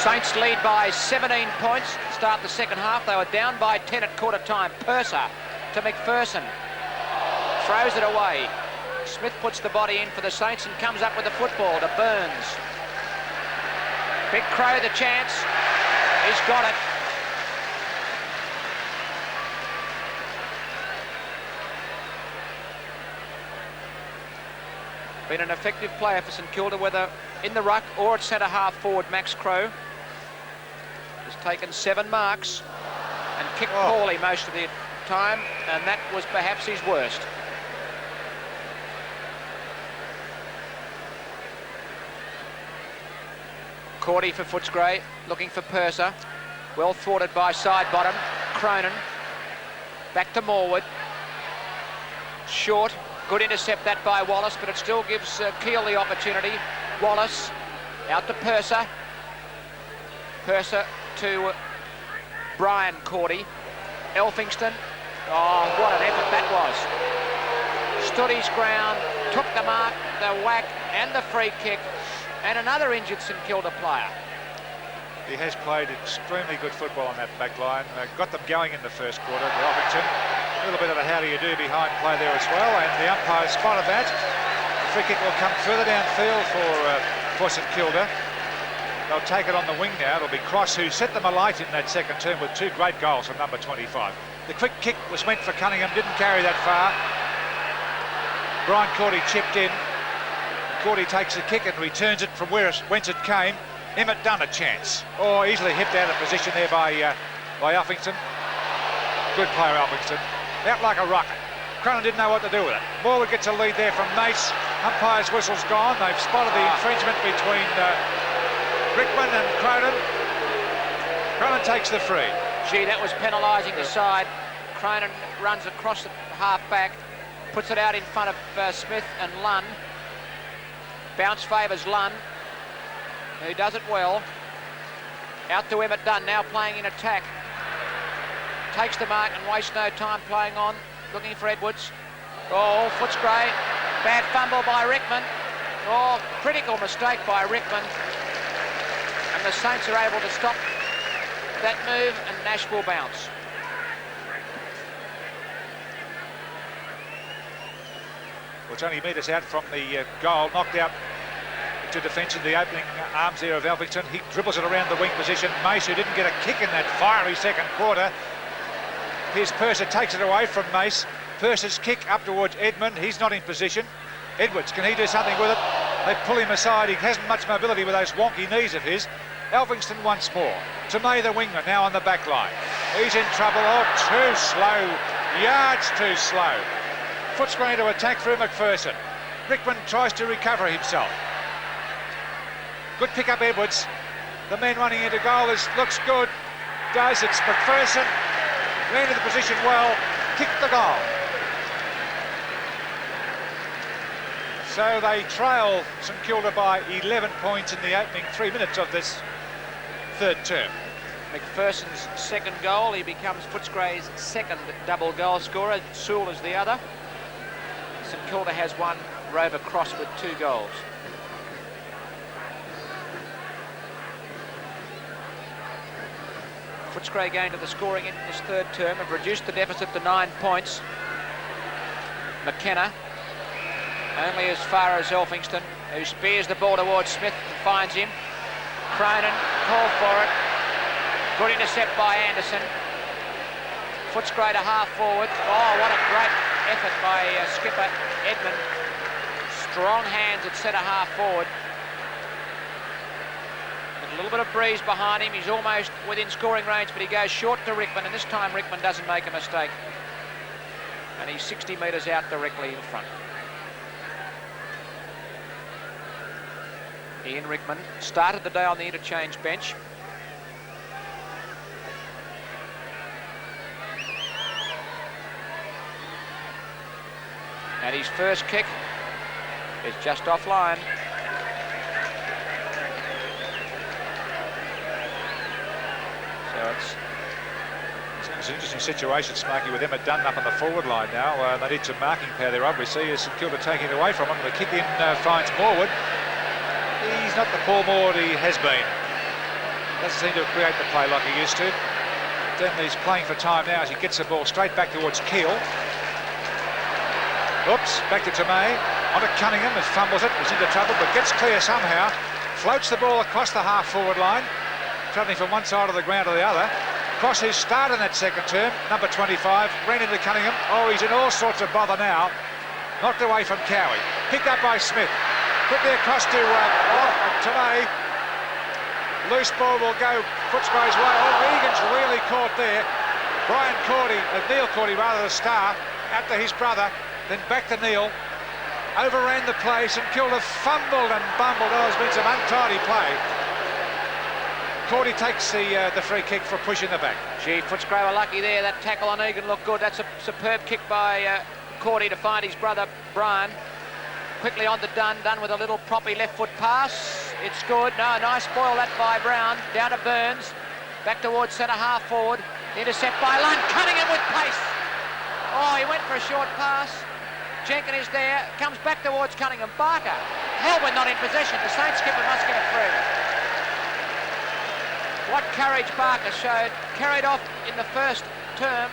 Saints lead by 17 points to start the second half. They were down by 10 at quarter time. Purser to McPherson. Throws it away. Smith puts the body in for the Saints and comes up with the football to Burns. Big Crow the chance. He's got it. Been an effective player for St Kilda, whether in the ruck or at centre half forward. Max Crow has taken 7 marks and kicked poorly most of the time, and that was perhaps his worst. Cordy for Footscray, looking for Purser. Well thwarted by side bottom. Cronin. Back to Morwood. Short. Good intercept that by Wallace, but it still gives Keel the opportunity. Wallace out to Purser. Purser to Brian Cordy. Elphingston. Oh, what an effort that was. Stood his ground, took the mark, the whack and the free kick. And another injured St Kilda player. He has played extremely good football on that back line. Got them going in the first quarter, Elphingston. A little bit of a how do you do behind play there as well, and the umpire spotted that. The free kick will come further downfield for St Kilda. They'll take it on the wing now. It'll be Cross, who set them alight in that second term with 2 great goals from number 25. The quick kick was meant for Cunningham, didn't carry that far. Brian Cordy chipped in. Cordy takes the kick and returns it from whence it came. Emmett Dunn a chance. Oh, easily hipped out of position there by Elphingston. Good player, Elphingston. Out like a rocket. Cronin didn't know what to do with it. Morwood gets a lead there from Mace. Umpire's whistle's gone. They've spotted the infringement between Rickman and Cronin. Cronin takes the free. Gee, that was penalising the side. Cronin runs across the half back, puts it out in front of Smith and Lunn. Bounce favours Lunn, who does it well. Out to Emmett Dunn, now playing in attack. Takes the mark and wastes no time playing on, looking for Edwards. Oh, Footscray. Bad fumble by Rickman. Oh, critical mistake by Rickman. And the Saints are able to stop that move, and Nash will bounce. Which only meters out from the goal, knocked out to defence in the opening arms there of Elphingston. He dribbles it around the wing position. Mace, who didn't get a kick in that fiery second quarter. Here's Purser, takes it away from Mace. Purser's kick up towards Edmund. He's not in position. Edwards, can he do something with it? They pull him aside. He hasn't much mobility with those wonky knees of his. Elphingston once more. Tomei, the winger, now on the back line. He's in trouble. Oh, too slow. Yards too slow. Footscray to attack through McPherson. Rickman tries to recover himself. Good pick up, Edwards. The man running into goal looks good. It's McPherson. Landed the position well. Kicked the goal. So they trail St Kilda by 11 points in the opening 3 minutes of this third term. McPherson's second goal. He becomes Footscray's second double goal scorer. Sewell is the other. St Kilda has one. Rover Cross with 2 goals. Footscray going to the scoring in this third term, have reduced the deficit to 9 points. McKenna only as far as Elphingston, who spears the ball towards Smith and finds him. Cronin called for it. Good intercept by Anderson. Footscray to half forward. Oh, what a great effort by skipper Edmund. Strong hands at centre half forward. A little bit of breeze behind him. He's almost within scoring range, but he goes short to Rickman, and this time Rickman doesn't make a mistake. And he's 60 metres out directly in front. Ian Rickman started the day on the interchange bench. And his first kick is just offline. So it's an interesting situation, Smarky, with Emmett Dunn up on the forward line now. They need some marking power there, obviously, as St Kilda taking it away from him. The kick in finds Morwood. He's not the Paul Morwood he has been. Doesn't seem to create the play like he used to. Then he's playing for time now as he gets the ball straight back towards Keel. Oops, back to Tomei. On to Cunningham, as fumbles it, he's into trouble, but gets clear somehow. Floats the ball across the half-forward line, travelling from one side of the ground to the other. Cross his start in that second term, number 25, ran into Cunningham. Oh, he's in all sorts of bother now. Knocked away from Cowie. Picked up by Smith. Quickly across to Tomei. Loose ball will go Footscray's way. Oh, Egan's really caught there. Neil Cordy, the star, after his brother, then back to Neil. Overran the place and Kilda fumbled and bumbled. Oh, there's been some untidy play. Cordy takes the free kick for a push in the back. Gee, Footscray were lucky there. That tackle on Egan looked good. That's a superb kick by Cordy to find his brother Brian. Quickly on to Dunn with a little proppy left foot pass. It's good. No, nice spoil that by Brown. Down to Burns. Back towards centre half forward. Intercept by Lund. Cunningham with pace. Oh, he went for a short pass. Jenkins is there. Comes back towards Cunningham. Barker. Helwood not in possession. The Saints skipper must get it through. What courage Barker showed. Carried off in the first term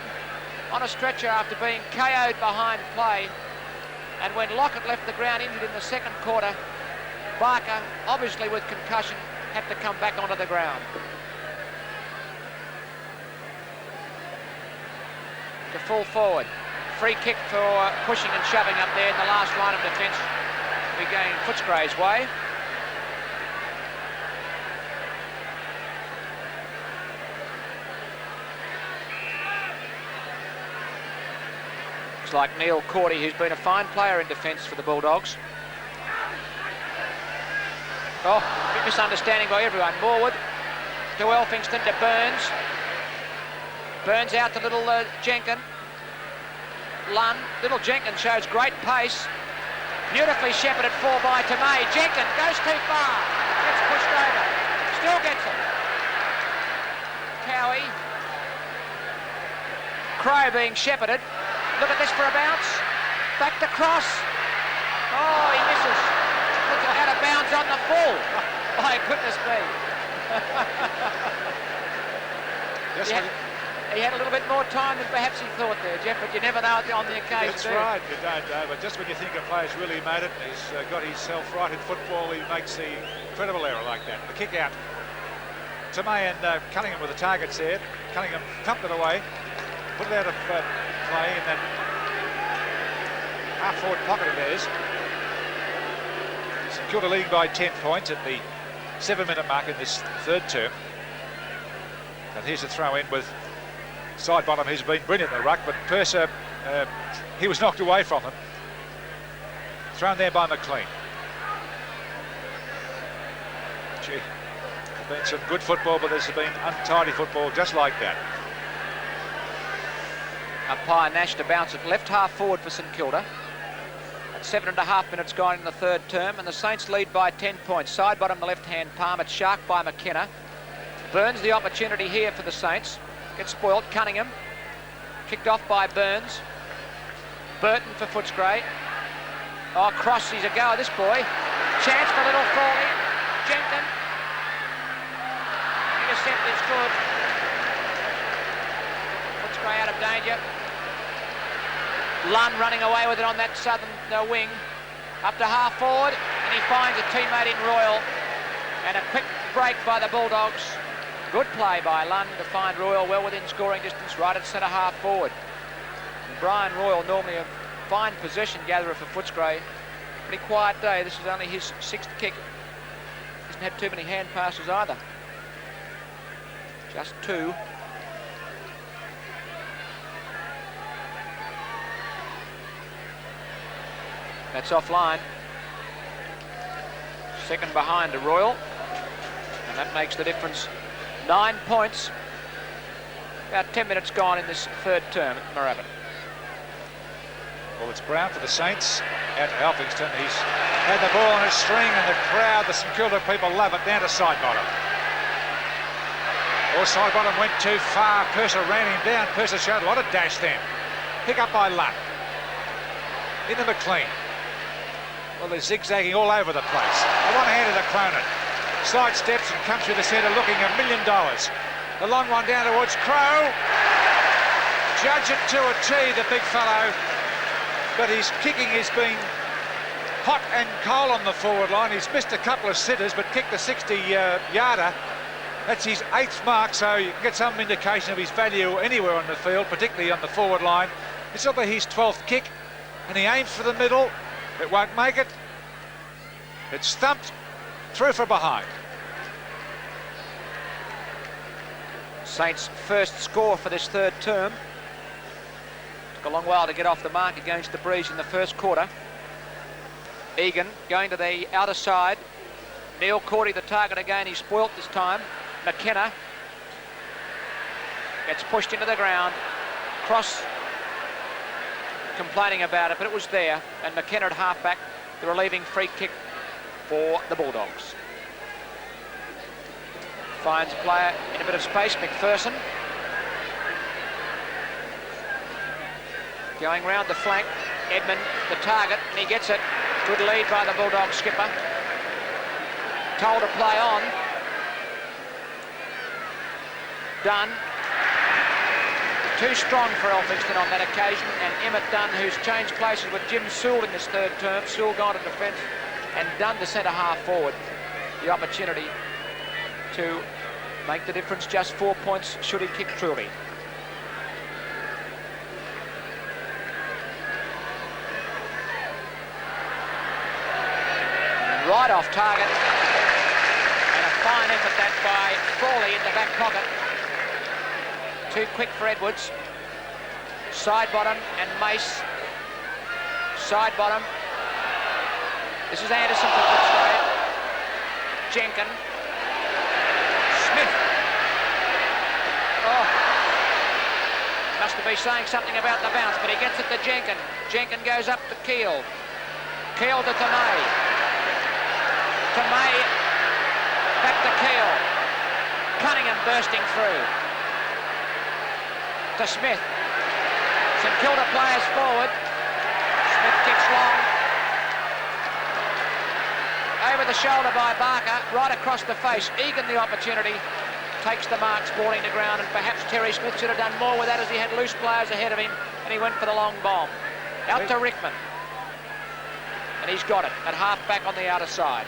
on a stretcher after being KO'd behind play. And when Lockett left the ground injured in the second quarter, Barker, obviously with concussion, had to come back onto the ground. To full forward. Free kick for pushing and shoving up there in the last line of defence. We're going Footscray's way. Looks like Neil Cordy, who's been a fine player in defence for the Bulldogs. Oh, big misunderstanding by everyone. Morwood to Elphingston to Burns. Burns out to little Jenkins. Lund. Little Jenkins shows great pace. Beautifully shepherded for by Tomei. Jenkins goes too far. Gets pushed over. Still gets it. Cowie. Crow being shepherded. Look at this for a bounce. Back to Cross. Oh, he misses. Puts it out of bounds on the full. My goodness me. Yes, he had a little bit more time than perhaps he thought there, Jeff, but you never know on the occasion. That's right, you don't know, but just when you think a player's really made it, he's got himself right in football, he makes the incredible error like that. The kick out. Tomei and Cunningham were the targets there. Cunningham thumped it away, put it out of play in that half-forward pocket of theirs. St Kilda leading by 10 points at the 7-minute mark in this third term. And here's a throw in with side bottom, who's been brilliant at the ruck, but Purser, he was knocked away from him. Thrown there by McLean. Gee, there's been some good football, but there's been untidy football just like that. Umpire Nash to bounce it left half forward for St Kilda. At 7.5 minutes gone in the third term, and the Saints lead by 10 points. Side bottom the left-hand palm, it's sharked by McKenna. Burns the opportunity here for the Saints. Gets spoiled. Cunningham. Kicked off by Burns. Burton for Footscray. Oh, Cross, he's a goer, this boy. Chance for little Frawley. Jenkins. Intercept is good. Footscray out of danger. Lund running away with it on that southern wing. Up to half forward, and he finds a teammate in Royal. And a quick break by the Bulldogs. Good play by Lund to find Royal well within scoring distance right at centre half forward. And Brian Royal, normally a fine possession gatherer for Footscray. Pretty quiet day. This is only his 6th kick. Hasn't had too many hand passes either. Just 2. That's offline. Second behind to Royal. And that makes the difference. 9 points. About 10 minutes gone in this third term at Moorabbin. Well, it's Brown for the Saints out to Elphingston. He's had the ball on his string, and the crowd, the St Kilda people love it. Down to side bottom. Or side bottom went too far. Purser ran him down. Purser showed a lot of dash then. Pick up by Lund. Into McLean. Well, they're zigzagging all over the place. A one-hander to Cronin. sidesteps and comes through the centre looking $1 million. The long one down towards Crow. Judge it to a tee, the big fellow. But his kicking has been hot and cold on the forward line. He's missed a couple of sitters, but kicked a 60-yarder. That's his 8th mark, so you can get some indication of his value anywhere on the field, particularly on the forward line. This will be his 12th kick, and he aims for the middle. It won't make it. It's thumped through for behind. Saints' first score for this third term. Took a long while to get off the mark against the Breeze in the first quarter. Egan going to the outer side. Neil Cordy the target again. He's spoilt this time. McKenna gets pushed into the ground. Cross complaining about it, but it was there. And McKenna at halfback, the relieving free kick for the Bulldogs. Finds a player in a bit of space, McPherson. Going round the flank, Edmund the target, and he gets it. Good lead by the Bulldog skipper. Told to play on. Dunn. Too strong for Elphinston on that occasion, and Emmett Dunn, who's changed places with Jim Sewell in this third term. Sewell gone to defence, and Dunn to centre half forward. The opportunity to make the difference just 4 points should he kick truly. Right off target, and a fine effort that by Frawley in the back pocket. Too quick for Edwards. Side bottom and Mace. Side bottom. This is Anderson for Footscray. Jenkin. Smith. Oh. Must have been saying something about the bounce, but he gets it to Jenkin. Jenkin goes up to Keel. Keel to Tomei. Tomei back to Keel. Cunningham bursting through. To Smith. St Kilda players forward. Smith kicks long. Over the shoulder by Barker, right across the face. Egan the opportunity. Takes the mark, sprawling to ground, and perhaps Terry Smith should have done more with that as he had loose players ahead of him, and he went for the long bomb. Out to Rickman. And he's got it at half back on the outer side.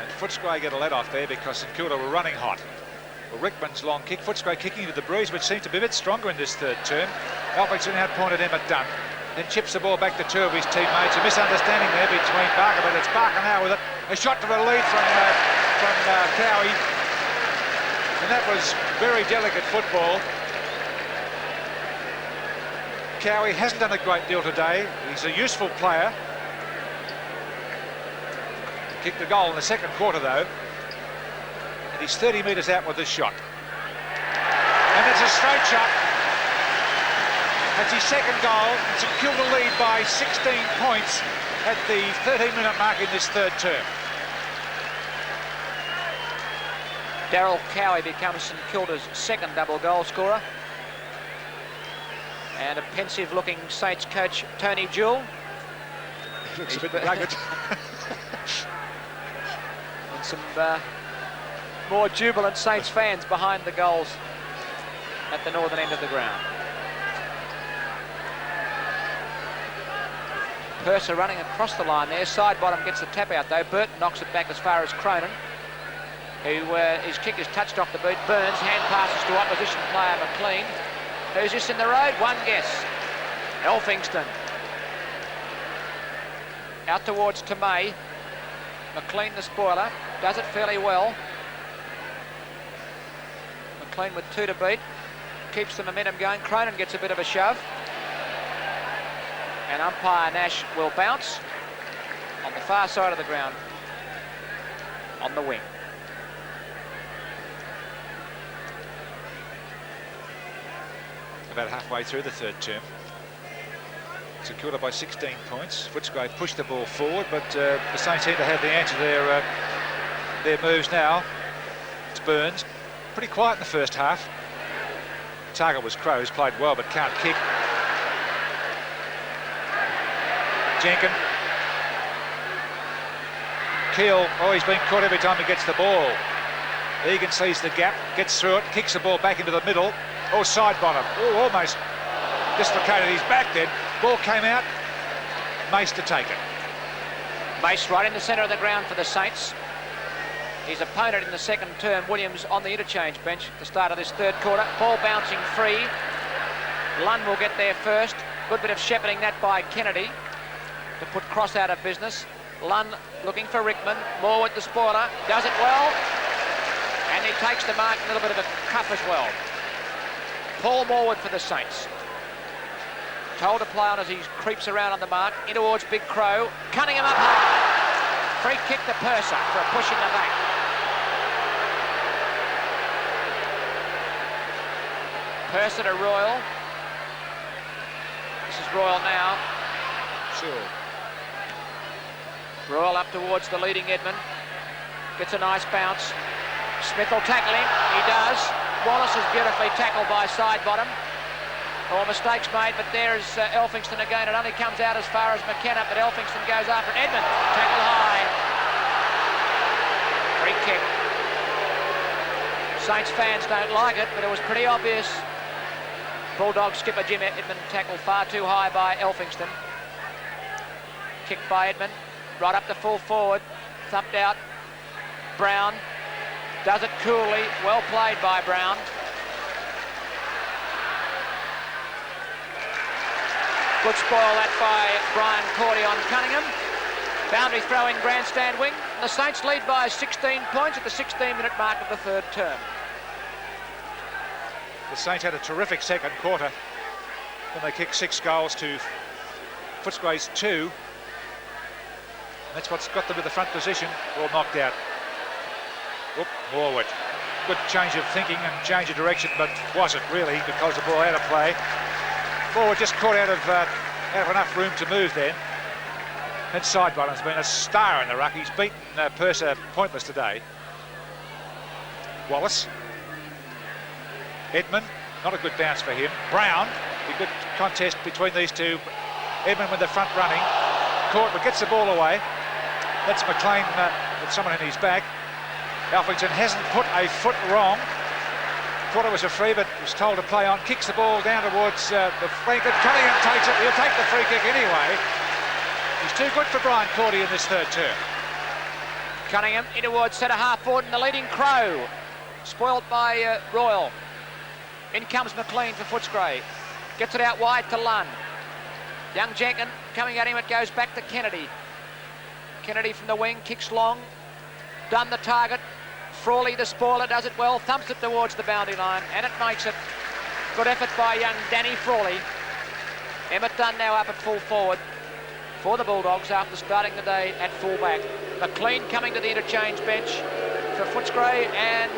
And Footscray get a let off there because St Kilda were running hot. Well, Rickman's long kick, Footscray kicking to the Breeze, which seemed to be a bit stronger in this third term. Elphinston had pointed Emmett Dunn, then chips the ball back to two of his teammates. A misunderstanding there between Barker, but it's Barker now with it. A shot to the lead from Cowie, and that was very delicate football. Cowie hasn't done a great deal today. He's a useful player. Kicked the goal in the second quarter though. And he's 30 metres out with this shot. And it's a straight shot. That's his second goal. It's a Kilda lead by 16 points at the 13-minute mark in this third term. Darryl Cowie becomes St Kilda's second double goal scorer. And a pensive-looking Saints coach, Tony Jewell. Looks a bit rugged. And some more jubilant Saints fans behind the goals at the northern end of the ground. Purser running across the line there. Side bottom gets the tap out though. Burton knocks it back as far as Cronin, who his kick is touched off the boot. Burns hand passes to opposition player McLean. Who's this in the road? One guess. Elphinston. Out towards Tomei. McLean the spoiler. Does it fairly well. McLean with two to beat. Keeps the momentum going. Cronin gets a bit of a shove. And umpire Nash will bounce on the far side of the ground on the wing. About halfway through the third term. St Kilda by 16 points. Footscray pushed the ball forward, but the Saints seem to have the answer to their moves now. It's Burns. Pretty quiet in the first half. Target was Crows, played well but can't kick. Jenkin. Keel, he's been caught every time he gets the ball. Egan sees the gap, gets through it, kicks the ball back into the middle. Side bottom. Almost dislocated his back then. Ball came out. Mace to take it. Mace right in the centre of the ground for the Saints. His opponent in the second term, Williams, on the interchange bench at the start of this third quarter. Ball bouncing free. Lunn will get there first. Good bit of shepherding that by Kennedy to put Cross out of business. Lunn looking for Rickman. Morwood, the spoiler, does it well. And he takes the mark, a little bit of a cuff as well. Paul Morwood for the Saints. Told to play on as he creeps around on the mark. In towards Big Crow. Cunningham up high. Free kick to Purser for a push in the back. Purser to Royal. This is Royal now. Sure. Royal up towards the leading Edmund. Gets a nice bounce. Smith will tackle him. He does. Wallace is beautifully tackled by side bottom. All mistakes made, but there's Elphingston again. It only comes out as far as McKenna, but Elphingston goes after Edmund. Tackle high. Free kick. Saints fans don't like it, but it was pretty obvious. Bulldog skipper Jim Edmund tackled far too high by Elphingston. Kick by Edmund. Right up to full forward. Thumped out. Brown. Does it coolly. Well played by Brown. Good spoil that by Brian Cordy on Cunningham. Boundary throw in grandstand wing. The Saints lead by 16 points at the 16-minute mark of the third term. The Saints had a terrific second quarter when they kicked 6 goals to Footscray's 2. That's what's got them to the front position. All knocked out. Morwood. Good change of thinking and change of direction, but wasn't really because the ball out of play. Morwood just caught out of enough room to move then. And Sidebottom's been a star in the ruck. He's beaten Purser pointless today. Wallace. Edmund, not a good bounce for him. Brown, a good contest between these two. Edmund with the front running. Caught, but gets the ball away. That's McLean with someone in his back. Elphingston hasn't put a foot wrong. Thought it was a free, but was told to play on. Kicks the ball down towards the flank. Cunningham takes it. He'll take the free kick anyway. He's too good for Brian Cordy in this third term. Cunningham in towards centre half forward and the leading Crow. Spoilt by Royal. In comes McLean for Footscray. Gets it out wide to Lunn. Young Jenkin coming at him. It goes back to Kennedy. Kennedy from the wing, kicks long. Done the target. Frawley, the spoiler, does it well. Thumps it towards the boundary line, and it makes it. Good effort by young Danny Frawley. Emmett Dunn now up at full forward for the Bulldogs after starting the day at full-back. McLean coming to the interchange bench for Footscray, and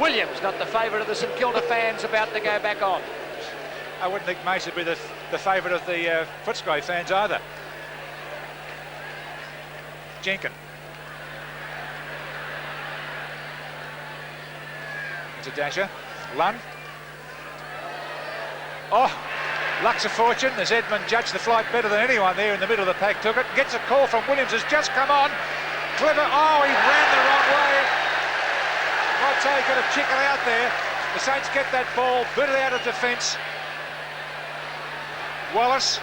Williams, not the favourite of the St Kilda fans, about to go back on. I wouldn't think Mace would be the favourite of the Footscray fans either. Jenkin. It's a dasher. Lunn. Luck's a fortune as Edmund judged the flight better than anyone there in the middle of the pack. Took it. Gets a call from Williams. Has just come on. Clever. He ran the wrong way. I'd say he could have chickened out there. The Saints get that ball. Booted out of defence. Wallace.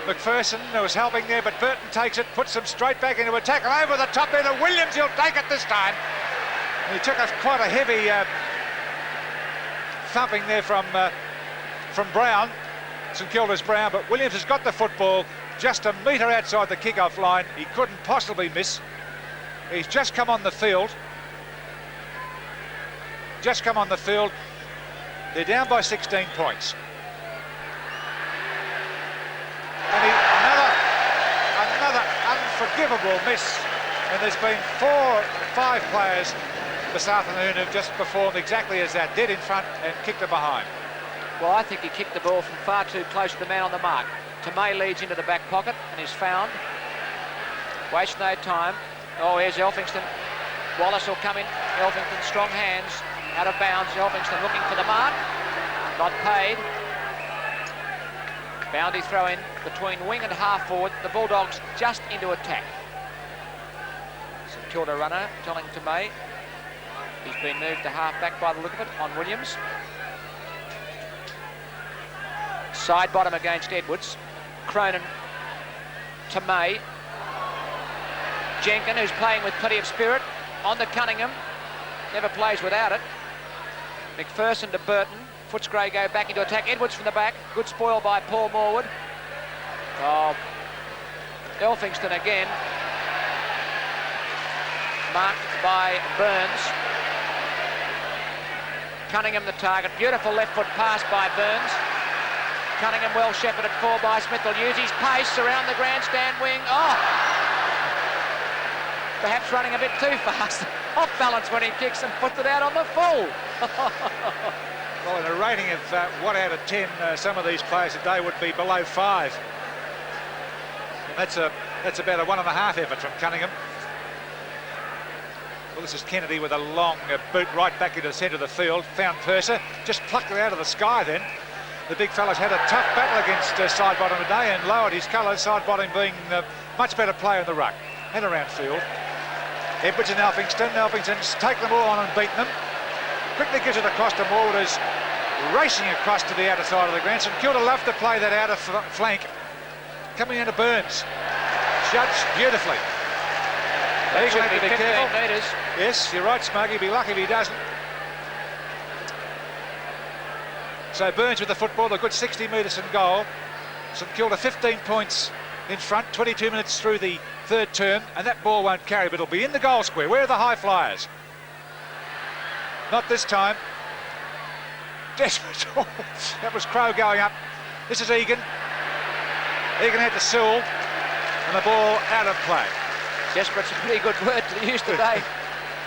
McPherson was helping there, but Burton takes it, puts them straight back into attack, and over the top there to Williams. He'll take it this time. And he took quite a heavy thumping there from Brown, St Kilda's Brown, but Williams has got the football just a metre outside the kick-off line. He couldn't possibly miss. He's just come on the field. They're down by 16 points. And another unforgivable miss. And there's been 4 or 5 players this afternoon who've just performed exactly as that. Dead in front and kicked it behind. Well, I think he kicked the ball from far too close to the man on the mark. Tomei leads into the back pocket and is found. Waste no time. Here's Elphingston. Wallace will come in. Elphingston, strong hands, out of bounds. Elphingston looking for the mark. Not paid. Boundary throw in between wing and half forward. The Bulldogs just into attack. Kilda runner, telling to May. He's been moved to half-back by the look of it on Williams. Side bottom against Edwards. Cronin to May. Jenkin, who's playing with plenty of spirit, on to Cunningham. Never plays without it. McPherson to Burton. Footscray go back into attack. Edwards from the back. Good spoil by Paul Morwood. Oh, Elphingston again. Marked by Burns. Cunningham the target. Beautiful left foot pass by Burns. Cunningham well shepherded for by Smith. Will use his pace around the grandstand wing. Oh! Perhaps running a bit too fast. Off balance when he kicks and puts it out on the full. Well, in a rating of 1 out of 10, some of these players today would be below 5. And that's about a 1.5 effort from Cunningham. Well, this is Kennedy with a long boot right back into the centre of the field. Found Purser, just plucked it out of the sky then. The big fella's had a tough battle against Sidebottom today and lowered his colours, Sidebottom being a much better player in the ruck and around field. Edwards and Elphingston. Elphingston's taken them all on and beaten them. Quickly gives it across to Morwood, who's racing across to the outer side of the ground. St Kilda love to play that outer flank. Coming into Burns. Judged beautifully. That should be 15 metres. Yes, you're right, Smuggy. Be lucky if he doesn't. So Burns with the football, a good 60 metres in goal. St Kilda 15 points in front, 22 minutes through the third term, and that ball won't carry, but it'll be in the goal square. Where are the high flyers? Not this time. Desperate. That was Crow going up. This is Egan. Egan had to Sewell, and the ball out of play. Desperate's a pretty good word to use today.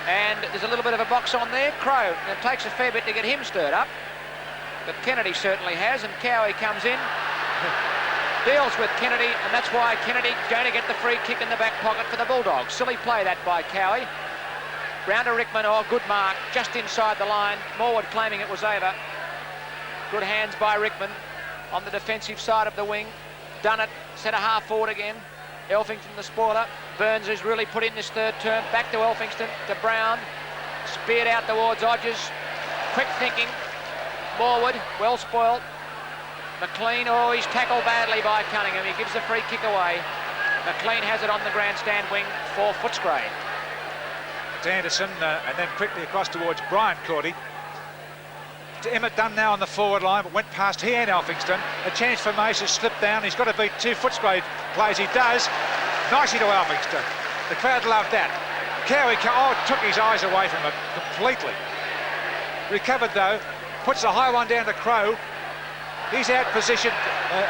And there's a little bit of a box on there. Crow, and it takes a fair bit to get him stirred up. But Kennedy certainly has, and Cowie comes in, deals with Kennedy, and that's why Kennedy's going to get the free kick in the back pocket for the Bulldogs. Silly play that by Cowie. Round to Rickman, oh, good mark, just inside the line. Morwood claiming it was over. Good hands by Rickman on the defensive side of the wing. Done it, centre half forward again. Elphingston the spoiler. Burns has really put in this third term. Back to Elphingston, to Brown. Speared out towards Odgers. Quick thinking. Morwood, well spoiled. McLean, oh, he's tackled badly by Cunningham. He gives the free kick away. McLean has it on the grandstand wing for Footscray. To Anderson, and then quickly across towards Brian Cordy. To Emmett Dunn now on the forward line, but went past he and Elphingston. A chance for Mace has slipped down. He's got to beat 2 Footscray plays. He does. Nicely to Elphingston. The crowd loved that. Cowie, took his eyes away from it completely. Recovered though. Puts a high one down to Crow. He's out positioned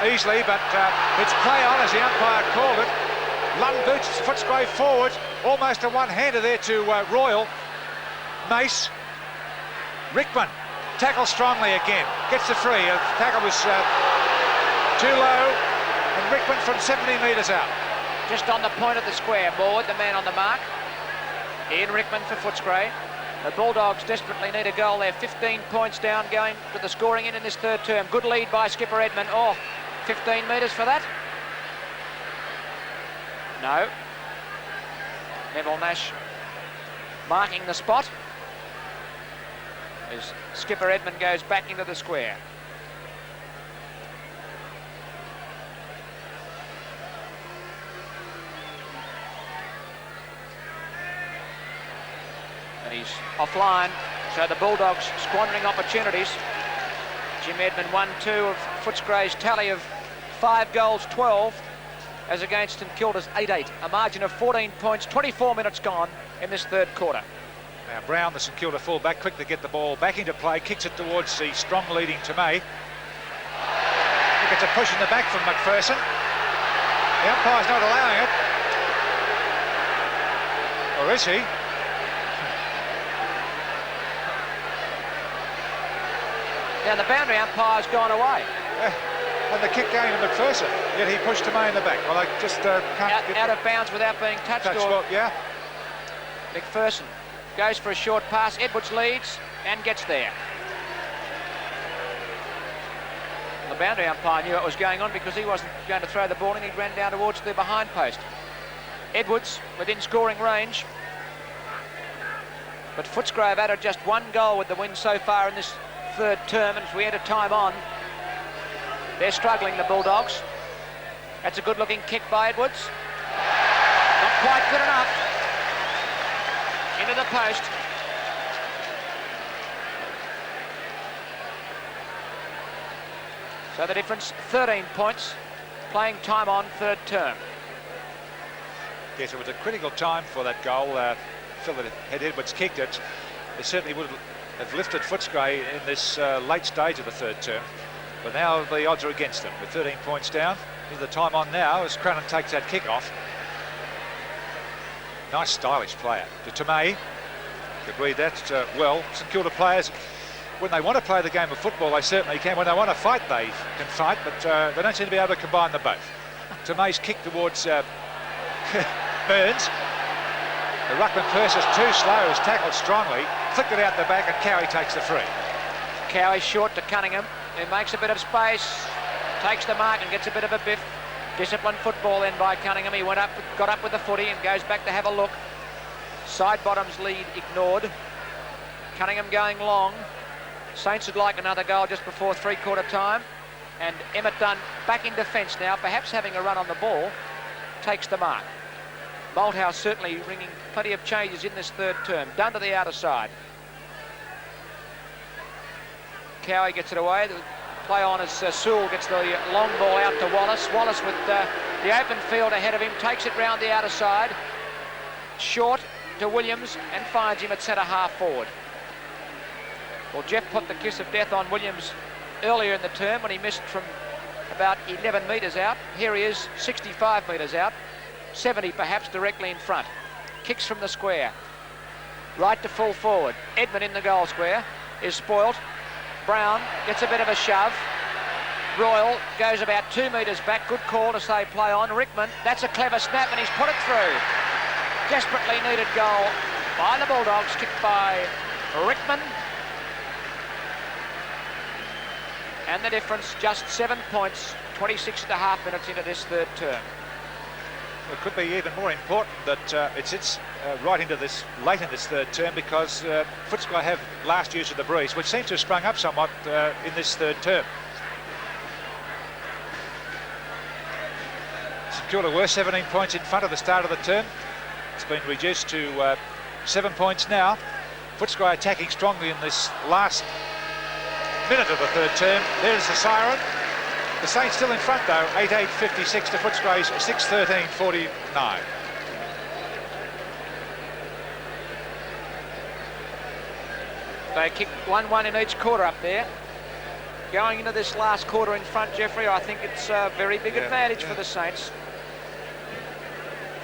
easily, but it's play on as the umpire called it. Lund boots Footscray forward, almost a one-hander there to Royal. Mace. Rickman tackles strongly again. Gets the free. The tackle was too low, and Rickman from 70 metres out. Just on the point of the square, Morwood, the man on the mark. Ian Rickman for Footscray. The Bulldogs desperately need a goal. They're 15 points down going with the scoring in this third term. Good lead by skipper Edmund. Oh, 15 metres for that? No. Neville Nash marking the spot as skipper Edmund goes back into the square. And he's offline, so the Bulldogs squandering opportunities. Jim Edmund 1-2 of Footscray's tally of 5 goals, 12, as against St Kilda's 8-8. A margin of 14 points, 24 minutes gone in this third quarter. Now Brown, the St Kilda fullback, quick to get the ball back into play, kicks it towards the strong leading Tomei. He gets a push in the back from McPherson. The umpire's not allowing it. Or is he? Now the boundary umpire's gone away. And the kick going to McPherson, yet he pushed Tomei in the back. Well, I just can't get out of bounds without being touched. Yeah. McPherson goes for a short pass. Edwards leads and gets there. The boundary umpire knew what was going on because he wasn't going to throw the ball in. He ran down towards the behind post. Edwards within scoring range. But Footscray have added just 1 goal with the win so far in this third term, and as we enter time on, they're struggling, the Bulldogs. That's a good-looking kick by Edwards. Not quite good enough. Into the post. So the difference, 13 points, playing time on third term. Yes, it was a critical time for that goal. Had Edwards kicked it, it certainly would have lifted Footscray in this late stage of the third term. But now the odds are against them. With 13 points down, here's the time on now as Cronin takes that kick off. Nice stylish player. To Tomei, could read that well. St Kilda players, when they want to play the game of football, they certainly can. When they want to fight, they can fight, but they don't seem to be able to combine the both. Tomei's kick towards Burns. The ruckman Purse is too slow, is tackled strongly, flicked it out the back, and Cowie takes the free. Cowie short to Cunningham, who makes a bit of space, takes the mark and gets a bit of a biff. Disciplined football then by Cunningham. He got up with the footy and goes back to have a look. Side bottoms lead ignored. Cunningham going long. Saints would like another goal just before three-quarter time. And Emmett Dunn back in defence now, perhaps having a run on the ball, takes the mark. Malthouse certainly ringing plenty of changes in this third term. Dunn to the outer side. Cowie gets it away. The play on as Sewell gets the long ball out to Wallace. Wallace with the open field ahead of him, takes it round the outer side. Short to Williams and finds him at centre half forward. Well, Jeff put the kiss of death on Williams earlier in the term when he missed from about 11 metres out. Here he is, 65 metres out, 70 perhaps directly in front. Kicks from the square. Right to full forward. Edmund in the goal square is spoilt. Brown gets a bit of a shove. Royal goes about 2 metres back. Good call to say play on. Rickman, that's a clever snap and he's put it through. Desperately needed goal by the Bulldogs, kicked by Rickman. And the difference, just 7 points, 26.5 minutes into this third term. It could be even more important that it sits right into this late in this third term, because Footscray have last use of the breeze, which seems to have sprung up somewhat in this third term. St Kilda were 17 points in front at the start of the term. It's been reduced to 7 points now. Footscray attacking strongly in this last minute of the third term. There's the siren. The Saints still in front though, 8:56 to Footscray's 6:13.49. They kick 1-1 in each quarter up there. Going into this last quarter in front, Jeffrey, I think it's a very big advantage for the Saints.